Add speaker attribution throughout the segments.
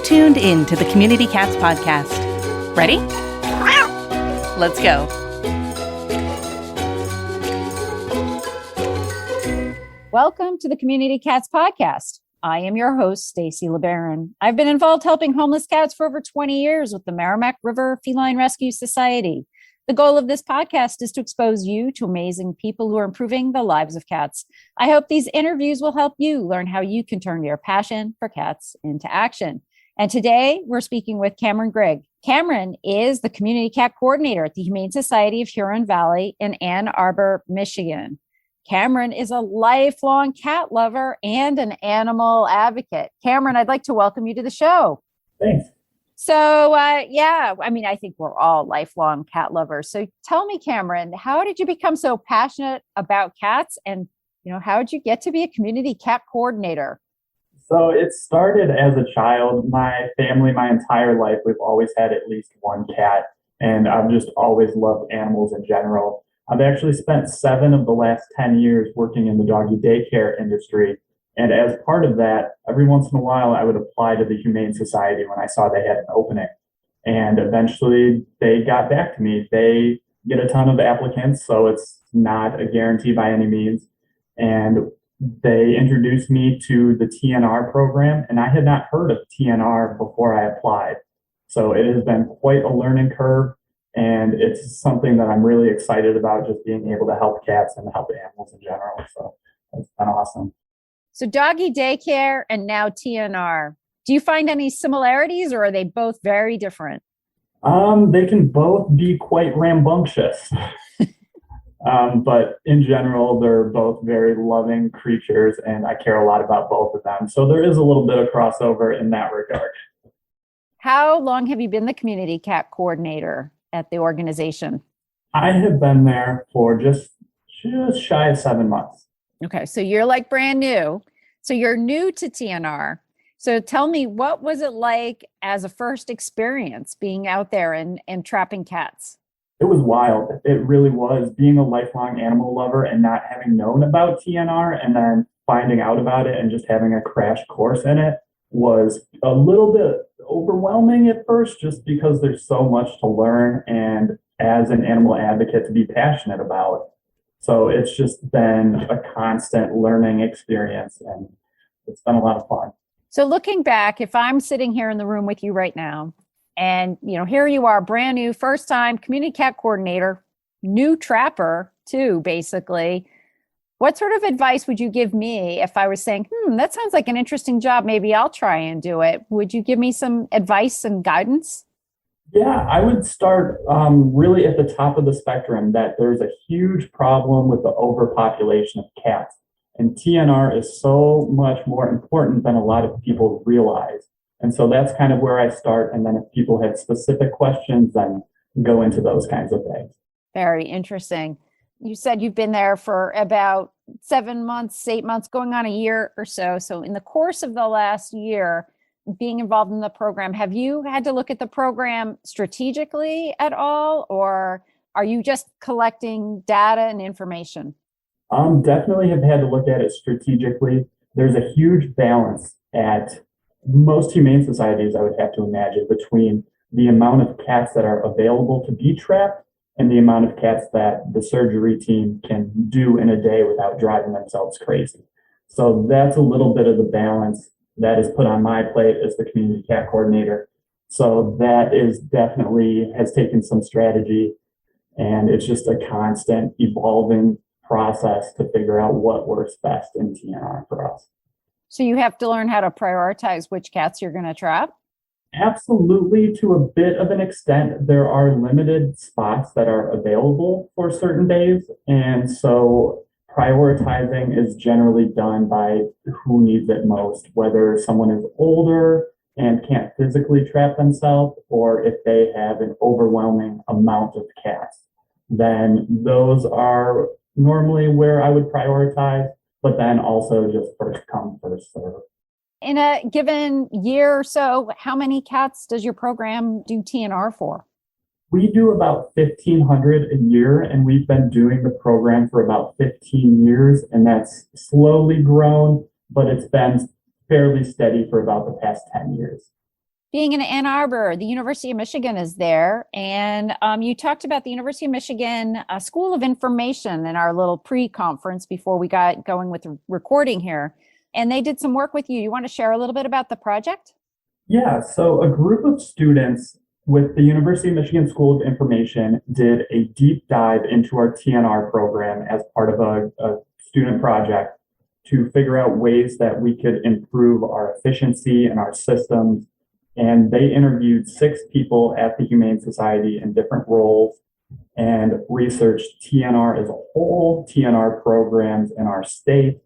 Speaker 1: tuned in to the Community Cats podcast. Ready? Let's go.
Speaker 2: Welcome to the Community Cats podcast. I am your host, Stacy LeBaron. I've been involved helping homeless cats for over 20 years with the Merrimack River Feline Rescue Society. The goal of this podcast is to expose you to amazing people who are improving the lives of cats. I hope these interviews will help you learn how you can turn your passion for cats into action. And today we're speaking with Cameron Greig. Cameron is the Community Cat Coordinator at the Humane Society of Huron Valley in Ann Arbor, Michigan. Cameron is a lifelong cat lover and an animal advocate. Cameron, I'd like to welcome you to the show.
Speaker 3: Thanks.
Speaker 2: So, I think we're all lifelong cat lovers. So tell me, Cameron, how did you become so passionate about cats? And, how did you get to be a community cat coordinator?
Speaker 3: So it started as a child. My family, my entire life, we've always had at least one cat. And I've just always loved animals in general. I've actually spent 7 of the last 10 years working in the doggy daycare industry. And as part of that, every once in a while, I would apply to the Humane Society when I saw they had an opening. And eventually they got back to me. They get a ton of applicants, so it's not a guarantee by any means. And they introduced me to the TNR program, and I had not heard of TNR before I applied. So it has been quite a learning curve, and it's something that I'm really excited about, just being able to help cats and help animals in general. So it's been awesome.
Speaker 2: So doggy daycare and now TNR. Do you find any similarities or are they both very different?
Speaker 3: They can both be quite rambunctious. But in general, they're both very loving creatures and I care a lot about both of them. So there is a little bit of crossover in that regard.
Speaker 2: How long have you been the community cat coordinator at the organization?
Speaker 3: I have been there for just shy of 7 months.
Speaker 2: Okay, so you're like brand new. So you're new to TNR. So tell me, what was it like as a first experience being out there and trapping cats?
Speaker 3: It was wild. It really was. Being a lifelong animal lover and not having known about TNR and then finding out about it and just having a crash course in it was a little bit overwhelming at first, just because there's so much to learn and as an animal advocate to be passionate about. So it's just been a constant learning experience and it's been a lot of fun.
Speaker 2: So looking back, if I'm sitting here in the room with you right now and, here you are, brand new, first time community cat coordinator, new trapper too, basically. What sort of advice would you give me if I was saying, that sounds like an interesting job. Maybe I'll try and do it. Would you give me some advice and guidance?
Speaker 3: Yeah, I would start really at the top of the spectrum, that there's a huge problem with the overpopulation of cats. And TNR is so much more important than a lot of people realize. And so that's kind of where I start. And then if people have specific questions, then go into those kinds of things.
Speaker 2: Very interesting. You said you've been there for about 7 months, 8 months, going on a year or so. So in the course of the last year, being involved in the program, have you had to look at the program strategically at all, or are you just collecting data and information?
Speaker 3: Definitely have had to look at it strategically. There's a huge balance at most humane societies, I would have to imagine, between the amount of cats that are available to be trapped and the amount of cats that the surgery team can do in a day without driving themselves crazy. So that's a little bit of the balance that is put on my plate as the community cat coordinator. So that is definitely has taken some strategy, and it's just a constant evolving process to figure out what works best in TNR for us.
Speaker 2: So you have to learn how to prioritize which cats you're going to trap?
Speaker 3: Absolutely, to a bit of an extent. There are limited spots that are available for certain days, and so prioritizing is generally done by who needs it most, whether someone is older and can't physically trap themselves, or if they have an overwhelming amount of cats. Then those are normally where I would prioritize, but then also just first come, first serve.
Speaker 2: In a given year or so, how many cats does your program do TNR for?
Speaker 3: We do about 1,500 a year, and we've been doing the program for about 15 years, and that's slowly grown, but it's been fairly steady for about the past 10 years.
Speaker 2: Being in Ann Arbor, the University of Michigan is there. And you talked about the University of Michigan School of Information in our little pre-conference before we got going with the recording here. And they did some work with you. You want to share a little bit about the project?
Speaker 3: Yeah, so a group of students with the University of Michigan School of Information did a deep dive into our TNR program as part of a student project to figure out ways that we could improve our efficiency and our systems. And they interviewed 6 people at the Humane Society in different roles and researched TNR as a whole, TNR programs in our state,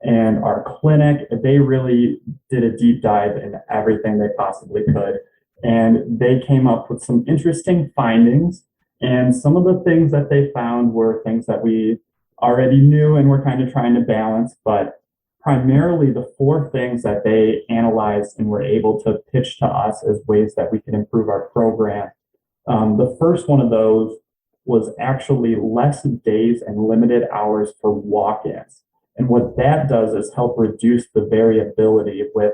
Speaker 3: and our clinic. They really did a deep dive into everything they possibly could. And they came up with some interesting findings. And some of the things that they found were things that we already knew and we're kind of trying to balance. But primarily the 4 things that they analyzed and were able to pitch to us as ways that we could improve our program. The first one of those was actually less days and limited hours for walk-ins. And what that does is help reduce the variability with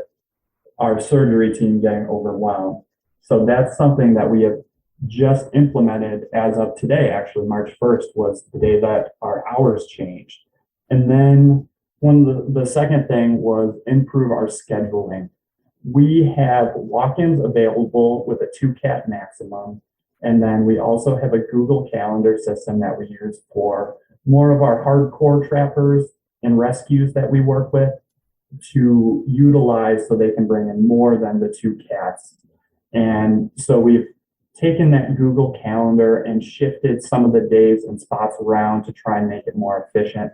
Speaker 3: our surgery team getting overwhelmed. So that's something that we have just implemented as of today. Actually, March 1st was the day that our hours changed. And then the second thing was improve our scheduling. We have walk-ins available with a 2-cat maximum. And then we also have a Google Calendar system that we use for more of our hardcore trappers and rescues that we work with to utilize so they can bring in more than the 2 cats. And so we've taken that Google Calendar and shifted some of the days and spots around to try and make it more efficient.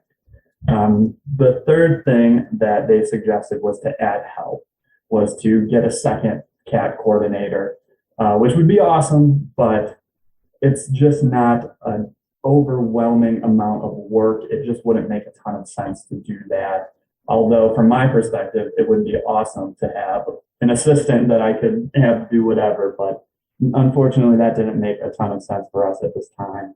Speaker 3: The third thing that they suggested was to add help, was to get a second cat coordinator, which would be awesome, but it's just not an overwhelming amount of work. It just wouldn't make a ton of sense to do that. Although from my perspective, it would be awesome to have an assistant that I could have do whatever, but unfortunately that didn't make a ton of sense for us at this time.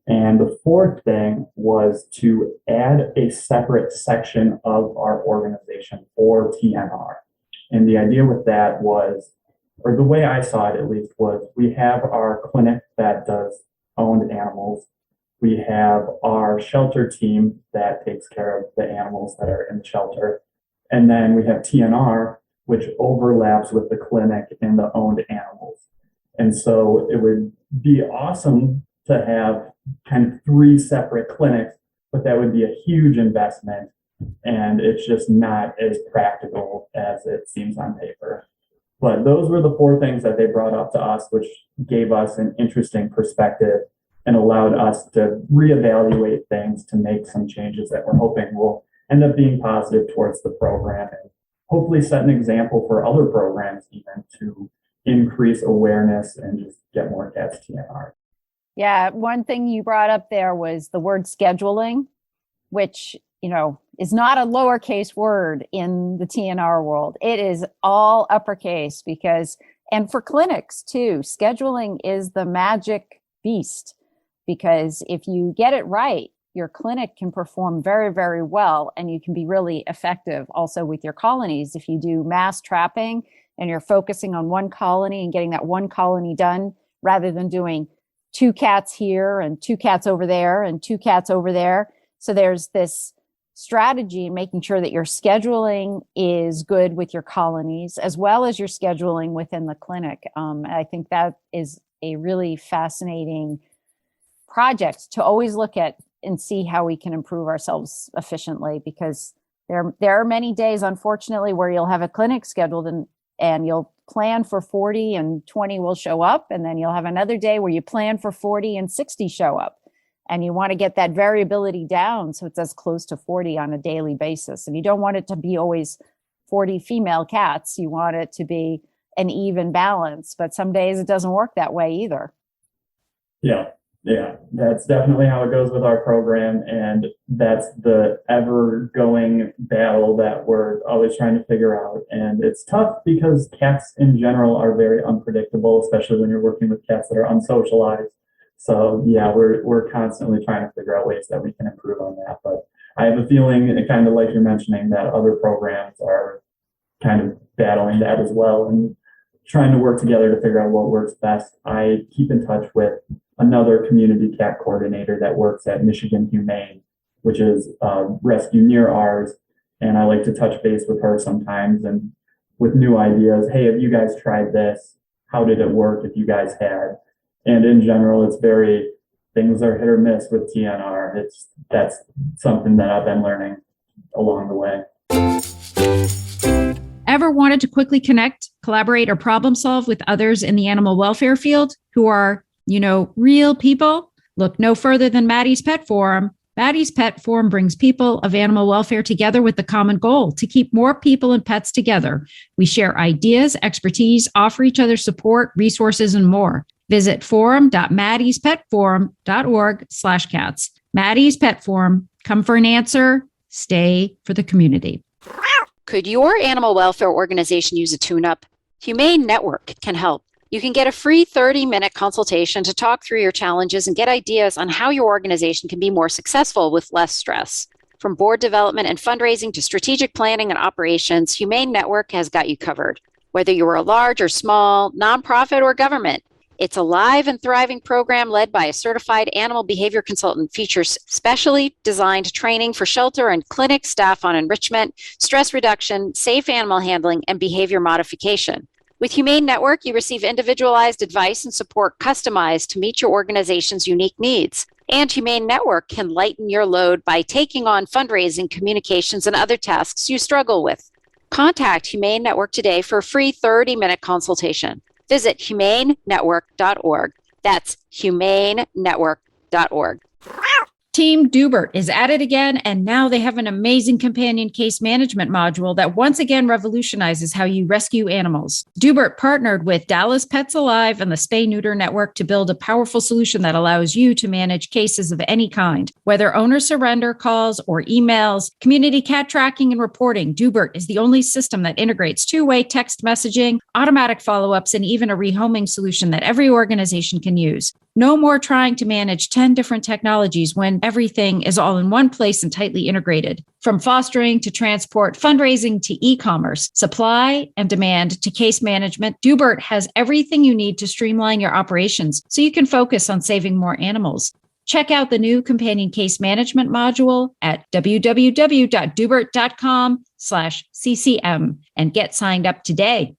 Speaker 3: And the fourth thing was to add a separate section of our organization for TNR. And the idea with that was, or the way I saw it at least, was we have our clinic that does owned animals. We have our shelter team that takes care of the animals that are in the shelter. And then we have TNR, which overlaps with the clinic and the owned animals. And so it would be awesome to have kind of 3 separate clinics, but that would be a huge investment. And it's just not as practical as it seems on paper. But those were the 4 things that they brought up to us, which gave us an interesting perspective and allowed us to reevaluate things to make some changes that we're hoping will end up being positive towards the program and hopefully set an example for other programs even to increase awareness and just get more cats TNR.
Speaker 2: Yeah, one thing you brought up there was the word scheduling, which, is not a lowercase word in the TNR world. It is all uppercase and for clinics too, scheduling is the magic beast, because if you get it right, your clinic can perform very, very well, and you can be really effective also with your colonies. If you do mass trapping and you're focusing on one colony and getting that one colony done, rather than doing 2 cats here and 2 cats over there and 2 cats over there. So there's this strategy in making sure that your scheduling is good with your colonies, as well as your scheduling within the clinic. I think that is a really fascinating project to always look at and see how we can improve ourselves efficiently, because there are many days, unfortunately, where you'll have a clinic scheduled and you'll plan for 40 and 20 will show up. And then you'll have another day where you plan for 40 and 60 show up. And you want to get that variability down so it's as close to 40 on a daily basis. And you don't want it to be always 40 female cats. You want it to be an even balance. But some days it doesn't work that way either.
Speaker 3: Yeah, that's definitely how it goes with our program. And that's the ever-going battle that we're always trying to figure out. And it's tough because cats in general are very unpredictable, especially when you're working with cats that are unsocialized. So yeah, we're constantly trying to figure out ways that we can improve on that. But I have a feeling, kind of like you're mentioning, that other programs are kind of battling that as well. And trying to work together to figure out what works best, I keep in touch with another community cat coordinator that works at Michigan Humane, which is a rescue near ours. And I like to touch base with her sometimes and with new ideas. Hey, have you guys tried this? How did it work if you guys had? And in general, it's very, things are hit or miss with TNR. That's something that I've been learning along the way.
Speaker 2: Ever wanted to quickly connect, collaborate, or problem solve with others in the animal welfare field who are, real people? Look no further than Maddie's Pet Forum. Maddie's Pet Forum brings people of animal welfare together with the common goal to keep more people and pets together. We share ideas, expertise, offer each other support, resources, and more. Visit forum.maddie'spetforum.org/cats. Maddie's Pet Forum. Come for an answer. Stay for the community.
Speaker 4: Could your animal welfare organization use a tune-up? Humane Network can help. You can get a free 30-minute consultation to talk through your challenges and get ideas on how your organization can be more successful with less stress. From board development and fundraising to strategic planning and operations, Humane Network has got you covered. Whether you are a large or small, nonprofit or government, it's a live and thriving program led by a certified animal behavior consultant, features specially designed training for shelter and clinic staff on enrichment, stress reduction, safe animal handling, and behavior modification. With Humane Network, you receive individualized advice and support customized to meet your organization's unique needs. And Humane Network can lighten your load by taking on fundraising, communications, and other tasks you struggle with. Contact Humane Network today for a free 30-minute consultation. Visit humanenetwork.org. That's humanenetwork.org.
Speaker 2: Team Dubert is at it again, and now they have an amazing companion case management module that once again revolutionizes how you rescue animals. Dubert partnered with Dallas Pets Alive and the Spay-Neuter Network to build a powerful solution that allows you to manage cases of any kind. Whether owner surrender calls or emails, community cat tracking and reporting, Dubert is the only system that integrates two-way text messaging, automatic follow-ups, and even a rehoming solution that every organization can use. No more trying to manage 10 different technologies when everything is all in one place and tightly integrated. From fostering to transport, fundraising to e-commerce, supply and demand to case management, Dubert has everything you need to streamline your operations so you can focus on saving more animals. Check out the new companion case management module at www.dubert.com/CCM and get signed up today.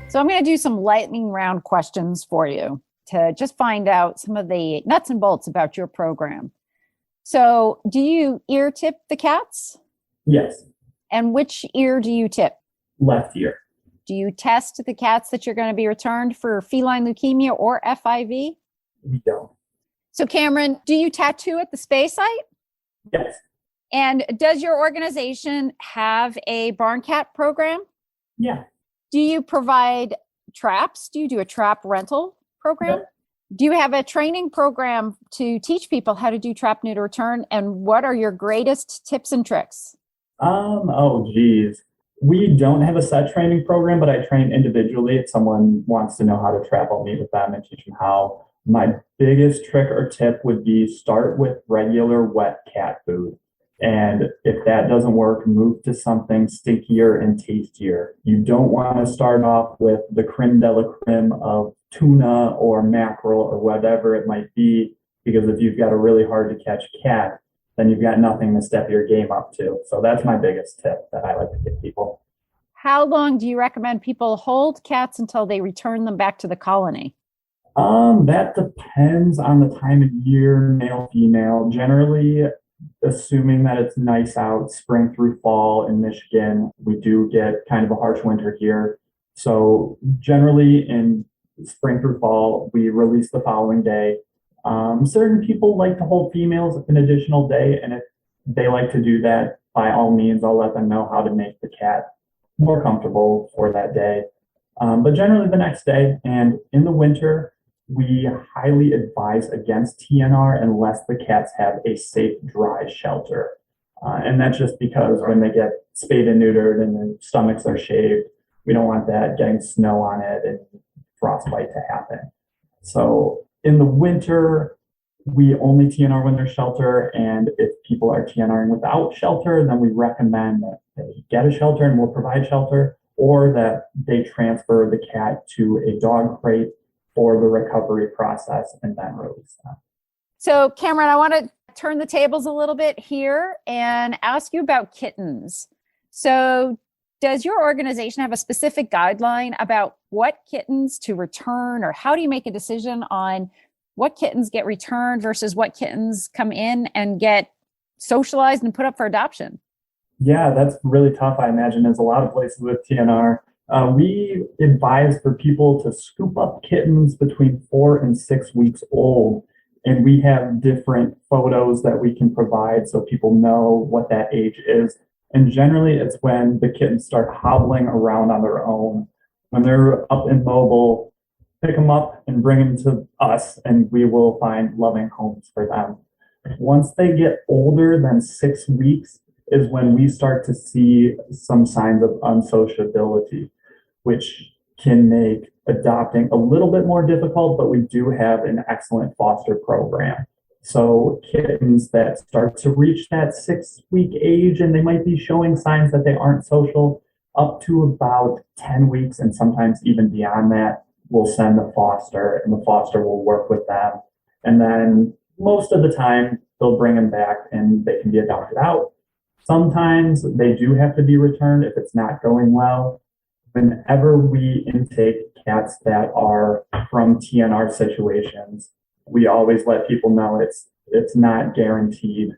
Speaker 2: So I'm going to do some lightning round questions for you to just find out some of the nuts and bolts about your program. So do you ear tip the cats?
Speaker 3: Yes.
Speaker 2: And which ear do you tip?
Speaker 3: Left ear.
Speaker 2: Do you test the cats that you're going to be returned for feline leukemia or FIV?
Speaker 3: We don't.
Speaker 2: So Cameron, do you tattoo at the spay site?
Speaker 3: Yes.
Speaker 2: And does your organization have a barn cat program?
Speaker 3: Yeah.
Speaker 2: Do you provide traps? Do you do a trap rental program?
Speaker 3: Yep.
Speaker 2: Do you have a training program to teach people how to do trap, neuter, return? And what are your greatest tips and tricks?
Speaker 3: Oh, geez. We don't have a set training program, but I train individually. If someone wants to know how to trap, I'll meet with them and teach them how. My biggest trick or tip would be start with regular wet cat food. And if that doesn't work, move to something stinkier and tastier. You don't want to start off with the creme de la creme of tuna or mackerel or whatever it might be, because if you've got a really hard to catch cat, then you've got nothing to step your game up to. So that's my biggest tip that I like to give people.
Speaker 2: How long do you recommend people hold cats until they return them back to the colony?
Speaker 3: That depends on the time of year, male, female. Generally, assuming that it's nice out, spring through fall in Michigan, we do get kind of a harsh winter here. So generally in spring through fall, we release the following day. Certain people like to hold females an additional day, and if they like to do that, by all means, I'll let them know how to make the cat more comfortable for that day. But generally the next day, and in the winter, we highly advise against TNR unless the cats have a safe, dry shelter. And that's just because when they get spayed and neutered and their stomachs are shaved, we don't want that getting snow on it and frostbite to happen. So in the winter, we only TNR when there's shelter. And if people are TNRing without shelter, then we recommend that they get a shelter and we'll provide shelter. or that they transfer the cat to a dog crate for the recovery process and then release them.
Speaker 2: So, Cameron, I want to turn the tables a little bit here and ask you about kittens. So, does your organization have a specific guideline about what kittens to return, or how do you make a decision on what kittens get returned versus what kittens come in and get socialized and put up for adoption?
Speaker 3: Yeah, that's really tough. I imagine there's a lot of places with TNR. We advise for people to scoop up kittens between 4 and 6 weeks old. And we have different photos that we can provide so people know what that age is. And generally, it's when the kittens start hobbling around on their own. When they're up and mobile, pick them up and bring them to us, and we will find loving homes for them. Once they get older than 6 weeks is when we start to see some signs of unsociability, which can make adopting a little bit more difficult, but we do have an excellent foster program. So kittens that start to reach that 6-week age and they might be showing signs that they aren't social, up to about 10 weeks and sometimes even beyond that, we'll send the foster, and the foster will work with them. And then most of the time they'll bring them back and they can be adopted out. Sometimes they do have to be returned if it's not going well. Whenever we intake cats that are from TNR situations, we always let people know it's not guaranteed.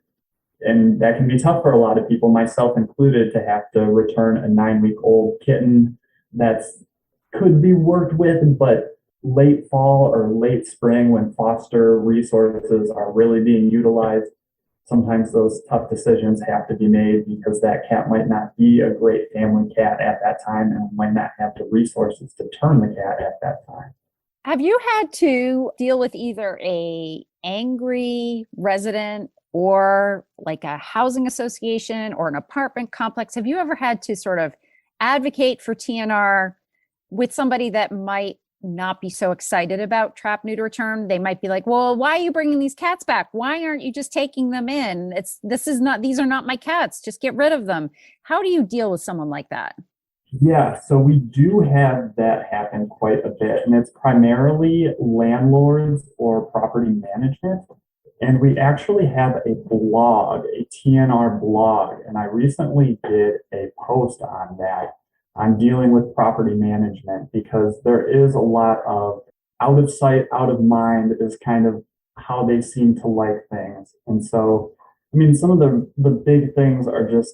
Speaker 3: And that can be tough for a lot of people, myself included, to have to return a 9-week-old kitten that's could be worked with, but late fall or late spring when foster resources are really being utilized, sometimes those tough decisions have to be made because that cat might not be a great family cat at that time and might not have the resources to turn the cat at that time.
Speaker 2: Have you had to deal with either a angry resident or like a housing association or an apartment complex? Have you ever had to sort of advocate for TNR with somebody that might not be so excited about trap neuter return? They might be like, well, why are you bringing these cats back? Why aren't you just taking them in? These are not my cats. Just get rid of them. How do you deal with someone like that?
Speaker 3: Yeah, so we do have that happen quite a bit, and it's primarily landlords or property management. And we actually have a blog, a TNR blog, and I recently did a post on that, on dealing with property management, because there is a lot of out of sight, out of mind is kind of how they seem to like things. And so, I mean, some of the big things are just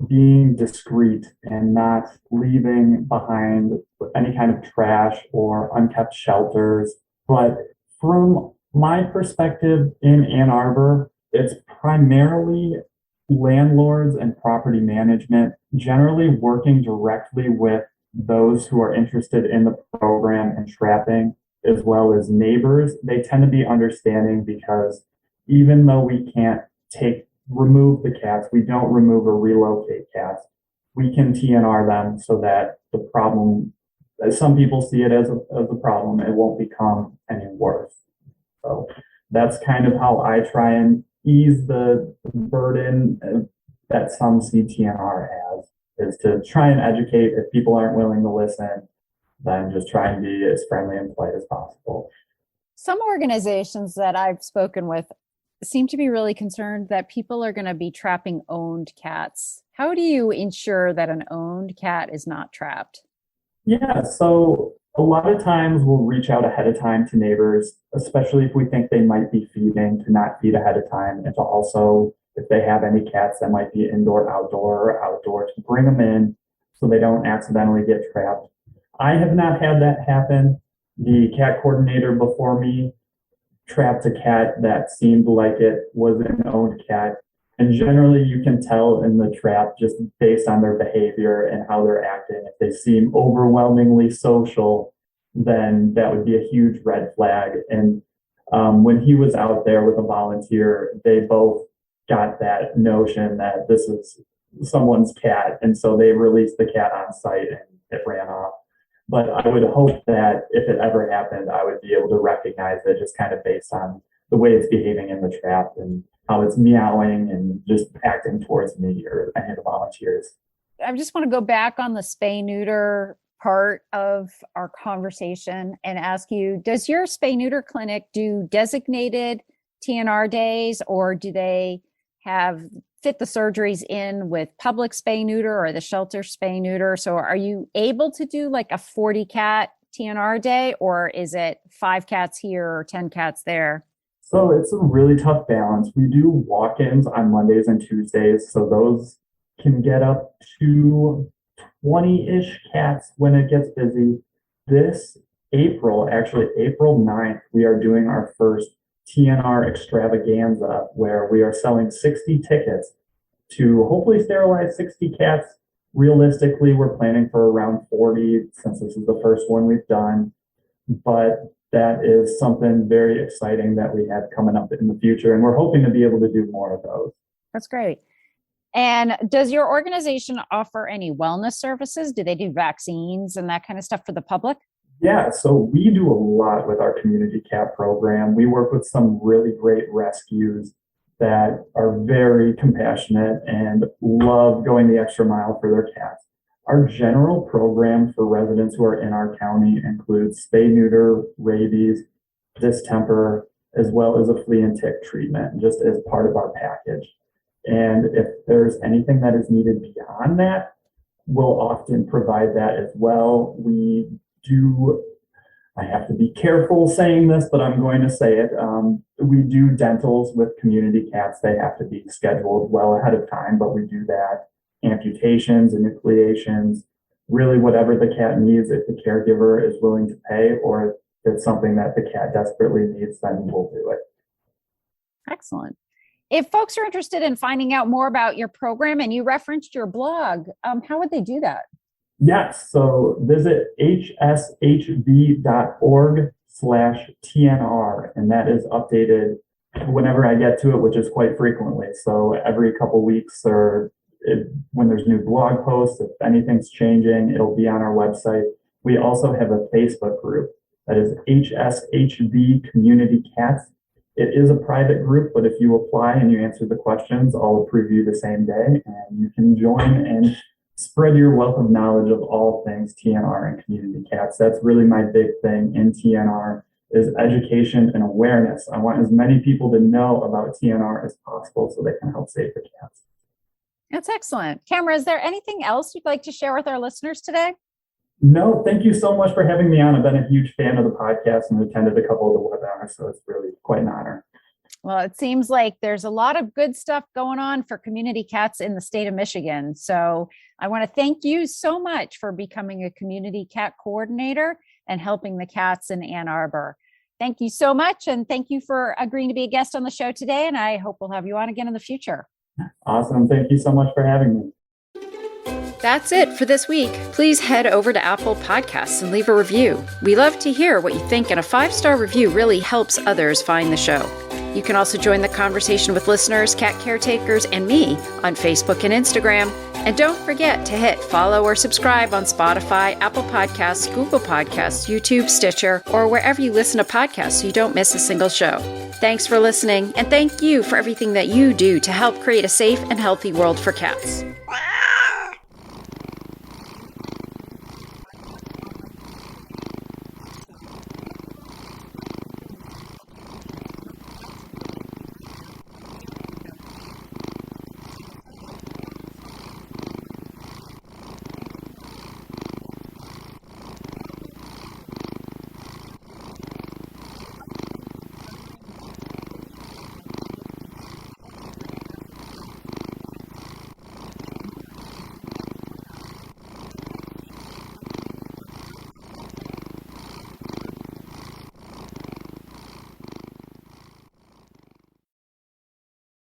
Speaker 3: being discreet and not leaving behind any kind of trash or unkept shelters. But from my perspective in Ann Arbor, it's primarily landlords and property management generally working directly with those who are interested in the program and trapping, as well as neighbors. They tend to be understanding because even though we can't remove the cats, we don't remove or relocate cats, we can TNR them so that the problem, as some people see it as a problem, it won't become any worse. So that's kind of how I try and ease the burden that some see TNR as, is to try and educate. If people aren't willing to listen, then just try and be as friendly and polite as possible.
Speaker 2: Some organizations that I've spoken with seem to be really concerned that people are going to be trapping owned cats. How do you ensure that an owned cat is not trapped?
Speaker 3: Yeah, so a lot of times we'll reach out ahead of time to neighbors, especially if we think they might be feeding, to not feed ahead of time, and to also, if they have any cats that might be indoor, outdoor, to bring them in so they don't accidentally get trapped. I have not had that happen. The cat coordinator before me trapped a cat that seemed like it was an owned cat. And generally you can tell in the trap just based on their behavior and how they're acting. If they seem overwhelmingly social, then that would be a huge red flag. And when he was out there with a volunteer, they both got that notion that this is someone's cat. And so they released the cat on site and it ran off. But I would hope that if it ever happened, I would be able to recognize it just kind of based on the way it's behaving in the trap and how it's meowing and just acting towards me or any of the volunteers.
Speaker 2: I just want to go back on the spay-neuter part of our conversation and ask you, does your spay-neuter clinic do designated TNR days, or do they fit the surgeries in with public spay-neuter or the shelter spay-neuter? So are you able to do like a 40 cat TNR day, or is it 5 cats here or 10 cats there?
Speaker 3: So it's a really tough balance. We do walk-ins on Mondays and Tuesdays, so those can get up to 20-ish cats when it gets busy. This April, actually April 9th, we are doing our first TNR extravaganza where we are selling 60 tickets to hopefully sterilize 60 cats. Realistically, we're planning for around 40 since this is the first one we've done, but that is something very exciting that we have coming up in the future, and we're hoping to be able to do more of those.
Speaker 2: That's great. And does your organization offer any wellness services? Do they do vaccines and that kind of stuff for the public?
Speaker 3: Yeah, so we do a lot with our community cat program. We work with some really great rescues that are very compassionate and love going the extra mile for their cats. Our general program for residents who are in our county includes spay, neuter, rabies, distemper, as well as a flea and tick treatment, just as part of our package. And if there's anything that is needed beyond that, we'll often provide that as well. We do, I have to be careful saying this, but I'm going to say it. We do dentals with community cats. They have to be scheduled well ahead of time, but we do that. Amputations, enucleations, really whatever the cat needs, if the caregiver is willing to pay, or if it's something that the cat desperately needs, then we'll do it.
Speaker 2: Excellent. If folks are interested in finding out more about your program, and you referenced your blog, how would they do that?
Speaker 3: Yes, so visit hshhv.org/TNR, and that is updated whenever I get to it, which is quite frequently. So every couple weeks, or when there's new blog posts, if anything's changing, it'll be on our website. We also have a Facebook group that is HSHV Community Cats. It is a private group, but if you apply and you answer the questions, I'll approve you the same day, and you can join and spread your wealth of knowledge of all things TNR and community cats. That's really my big thing in TNR, is education and awareness. I want as many people to know about TNR as possible so they can help save the cats.
Speaker 2: That's excellent. Cameron, is there anything else you'd like to share with our listeners today?
Speaker 3: No, thank you so much for having me on. I've been a huge fan of the podcast and attended a couple of the webinars, so it's really quite an honor.
Speaker 2: Well, it seems like there's a lot of good stuff going on for community cats in the state of Michigan. So I want to thank you so much for becoming a community cat coordinator and helping the cats in Ann Arbor. Thank you so much. And thank you for agreeing to be a guest on the show today. And I hope we'll have you on again in the future.
Speaker 3: Awesome. Thank you so much for having me.
Speaker 4: That's it for this week. Please head over to Apple Podcasts and leave a review. We love to hear what you think, and a 5-star review really helps others find the show. You can also join the conversation with listeners, cat caretakers, and me on Facebook and Instagram. And don't forget to hit follow or subscribe on Spotify, Apple Podcasts, Google Podcasts, YouTube, Stitcher, or wherever you listen to podcasts so you don't miss a single show. Thanks for listening, and thank you for everything that you do to help create a safe and healthy world for cats.